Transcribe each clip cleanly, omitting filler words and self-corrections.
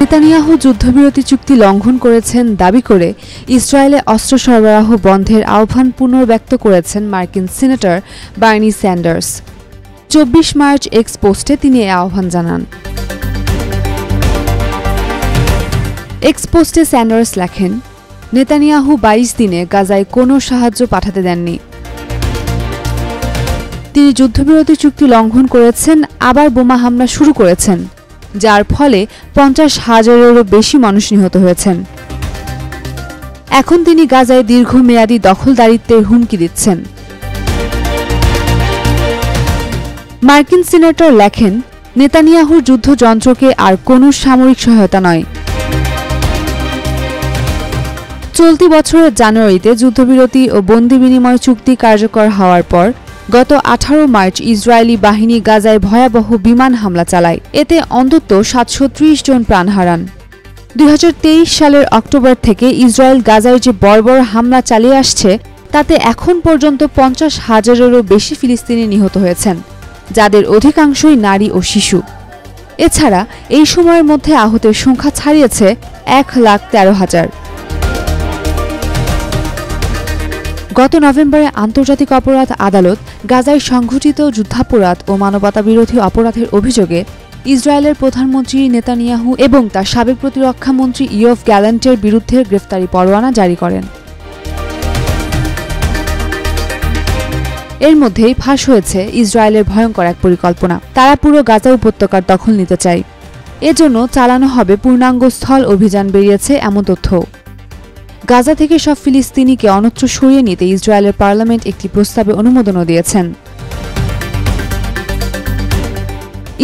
Netanyahu যুদ্ধবিরতি চুক্তি লঙ্ঘন করেছেন দাবি করে ইসরায়েলে অস্ত্র সরবরাহ বন্ধের আহ্বান পুনর্ব্যক্ত করেছেন মার্কিন senator Bernie Sanders. 24 March X পোস্টে তিনি এই আহ্বান জানান। এক্স পোস্টে স্যান্ডার্স লেখেন, নেতানিয়াহু 22 দিনে গাজায় কোনো সাহায্য পাঠাতে দেননি। তিনি যুদ্ধবিরতি চুক্তি লঙ্ঘন করেছেন, আবার বোমা হামলা শুরু করেছেন, যার ফলে 50,000-এরও বেশি মানুষ নিহত হয়েছেন। এখন তিনি গাজায় দীর্ঘমেয়াদী দখলদারিত্বের হুমকি দিচ্ছেন। মার্কিন সিনেটর লেখেন, নেতানিয়াহুর যুদ্ধযন্ত্রকে আর কোনো সামরিক সহায়তা নয়। চলতি বছরের জানুয়ারিতে যুদ্ধবিরতি ও বন্দি বিনিময় চুক্তি কার্যকর হওয়ার পর গত 18 মার্চ ইসরায়েলি বাহিনী গাজায় ভয়াবহ বিমান হামলা চালায়। এতে অন্তত 730 জন প্রাণ হারান। 2023 সালের অক্টোবর থেকে ইসরায়েল গাজায় যে বর্বর হামলা চালিয়ে আসছে, তাতে এখন পর্যন্ত 50,000-এরও বেশি ফিলিস্তিনি নিহত হয়েছেন, যাদের অধিকাংশই নারী ও শিশু। এছাড়া এই সময়ের মধ্যে আহতের সংখ্যা ছাড়িয়েছে 1,13,000। গত নভেম্বরে আন্তর্জাতিক অপরাধ আদালত গাজায় সংঘটিত যুদ্ধাপরাধ ও মানবতাবিরোধী অপরাধের অভিযোগে ইসরায়েলের প্রধানমন্ত্রী নেতানিয়াহু এবং তার সাবেক প্রতিরক্ষামন্ত্রী ইয়োভ গ্যালান্টের বিরুদ্ধে গ্রেফতারি পরোয়ানা জারি করেন। এর মধ্যেই ফাঁস হয়েছে ইসরায়েলের ভয়ঙ্কর এক পরিকল্পনা। তারা পুরো গাজা উপত্যকার দখল নিতে চায়। এজন্য চালানো হবে পূর্ণাঙ্গ স্থল অভিযান, বেরিয়েছে এমন তথ্য। গাজা থেকে সব ফিলিস্তিনিকে অন্যত্র সরিয়ে নিতে ইসরায়েলের পার্লামেন্ট একটি প্রস্তাবে অনুমোদনও দিয়েছেন।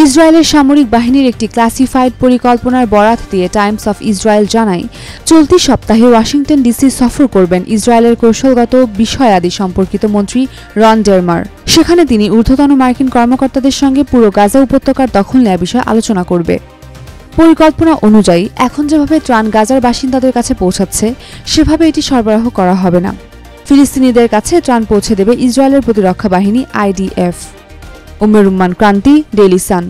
ইসরায়েলের সামরিক বাহিনীর একটি ক্লাসিফাইড পরিকল্পনার বরাত দিয়ে টাইমস অফ ইসরায়েল জানায়, চলতি সপ্তাহে ওয়াশিংটন ডিসি সফর করবেন ইসরায়েলের কৌশলগত বিষয়াদি সম্পর্কিত মন্ত্রী রন ডেরমার। সেখানে তিনি ঊর্ধ্বতন মার্কিন কর্মকর্তাদের সঙ্গে পুরো গাজা উপত্যকার দখল নেওয়ার বিষয়ে আলোচনা করবে। পরিকল্পনা অনুযায়ী এখন যেভাবে ত্রাণ গাজার বাসিন্দাদের কাছে পৌঁছাচ্ছে, সেভাবে এটি সরবরাহ করা হবে না। ফিলিস্তিনিদের কাছে ত্রাণ পৌঁছে দেবে ইসরায়েলের প্রতিরক্ষা বাহিনী IDF। উম্মে রুম্মান ক্রান্তি, ডেইলি সান।